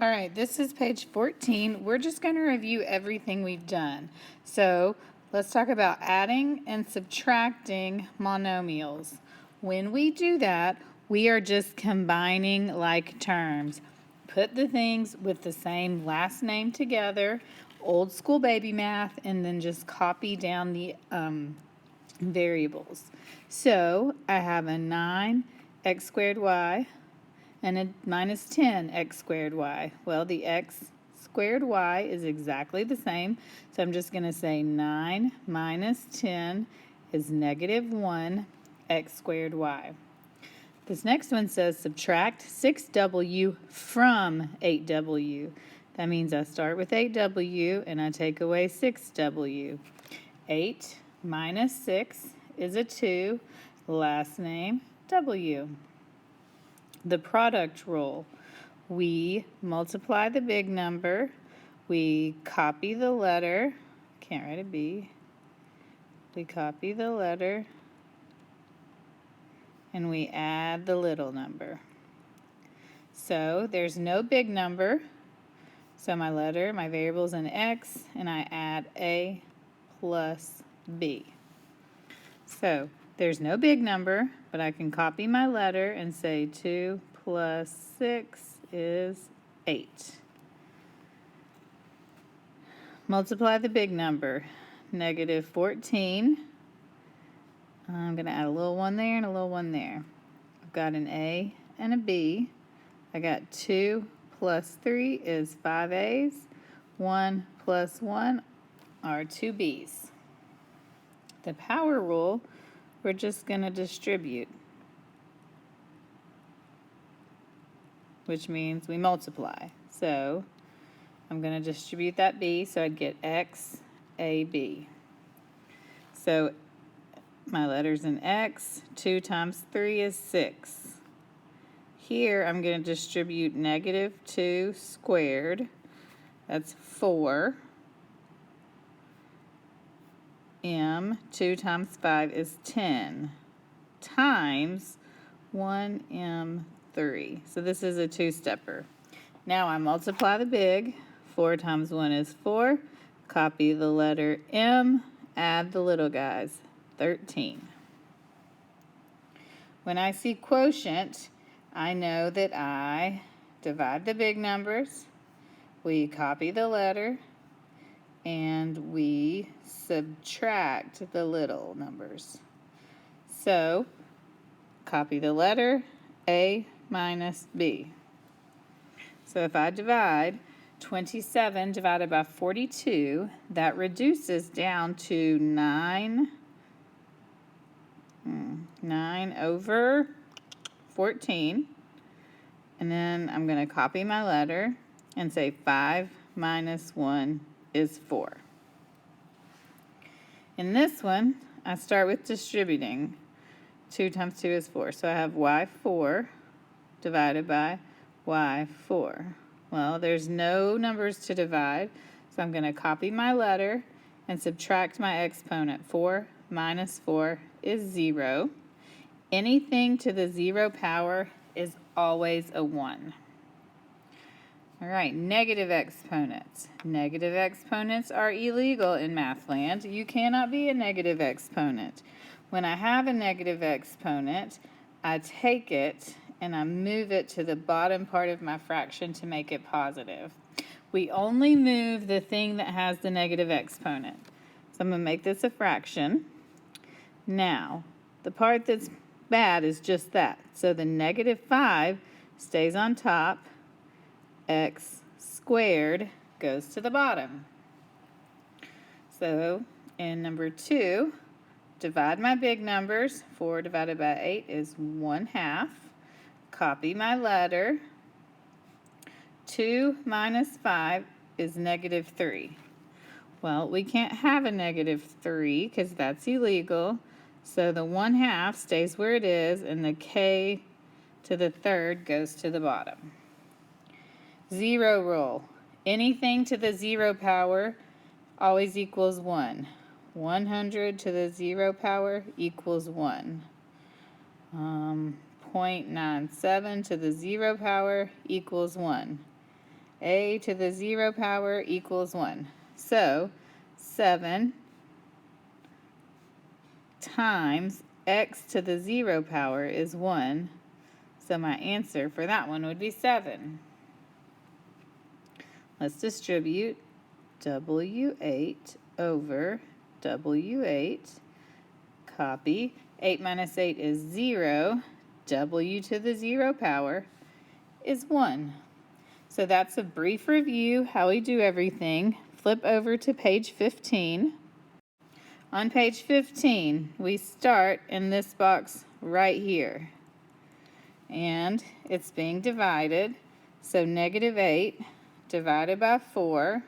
All right, this is page 14. We're just going to review everything we've done. So let's talk about adding and subtracting monomials. When we do that, we are just combining like terms. Put the things with the same last name together, old school baby math, and then just copy down the variables. So I have a 9x squared y and a minus 10 x squared y. Well, the x squared y is exactly the same, so I'm just going to say 9 minus 10 is negative 1 x squared y. This next one says subtract 6w from 8w. That means I start with 8w and I take away 6w. 8 minus 6 is a 2, last name w. The product rule. We multiply the big number, we copy the letter, can't write a B, we copy the letter, and we add the little number. So there's no big number, so my variable is an x, and I add a plus b. So there's no big number, but I can copy my letter and say 2 plus 6 is 8. Multiply the big number, negative 14. I'm going to add a little one there and a little one there. I've got an A and a B. I got 2 plus 3 is 5 A's. 1 plus 1 are 2 B's. The power rule, we're just going to distribute, which means we multiply. So I'm going to distribute that B, so I'd get X, A, B. So my letter's in X, 2 times 3 is 6. Here I'm going to distribute negative 2 squared, that's 4. M, 2 times 5 is 10, times 1M3. So this is a two-stepper. Now I multiply the big. 4 times 1 is 4. Copy the letter M, add the little guys, 13. When I see quotient, I know that I divide the big numbers, we copy the letter, and we subtract the little numbers. So, copy the letter, A minus B. So if I divide 27 divided by 42, that reduces down to 9 over 14. And then I'm going to copy my letter and say 5 minus 1 is 4. In this one, I start with distributing. 2 times 2 is 4. So I have y4 divided by y4. Well, there's no numbers to divide, so I'm going to copy my letter and subtract my exponent. 4 minus 4 is 0. Anything to the 0 power is always a 1. All right, negative exponents. Negative exponents are illegal in Mathland. You cannot be a negative exponent. When I have a negative exponent, I take it and I move it to the bottom part of my fraction to make it positive. We only move the thing that has the negative exponent. So I'm going to make this a fraction. Now, the part that's bad is just that. So the negative 5 stays on top. X squared goes to the bottom. So in number 2, divide my big numbers. 4 divided by 8 is 1/2. Copy my letter. 2 minus 5 is negative 3. Well, we can't have a negative 3 because that's illegal. So the 1/2 stays where it is, and the k to the third goes to the bottom. 0 rule. Anything to the 0 power always equals 1. 100 to the 0 power equals 1. 0.97 to the 0 power equals 1. a to the 0 power equals 1. So 7 times x to the 0 power is 1. So my answer for that one would be 7. Let's distribute W8 over W8. Copy. 8 minus 8 is 0. W to the 0 power is 1. So that's a brief review how we do everything. Flip over to page 15. On page 15, we start in this box right here. And it's being divided. So negative 8 divided by 4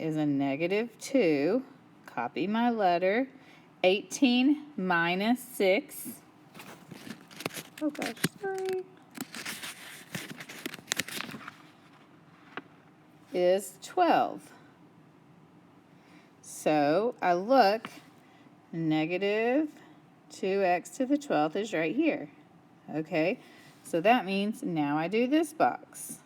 is a negative 2. Copy my letter. 18 minus 6. Oh gosh, sorry. Is 12. So I look, negative 2x to the 12th is right here. Okay, so that means now I do this box.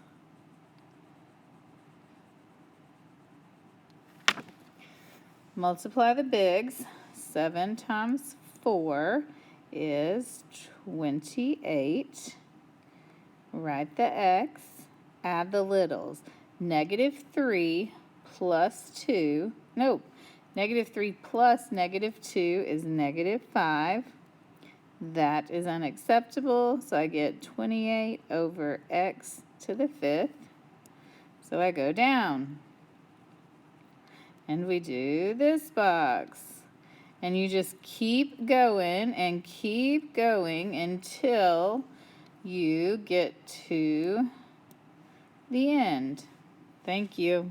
Multiply the bigs. 7 times 4 is 28. Write the x. Add the littles. Negative 3 plus 2. Nope. Negative 3 plus negative 2 is negative 5. That is unacceptable, so I get 28 over x to the 5th. So I go down. And we do this box. And you just keep going and keep going until you get to the end. Thank you.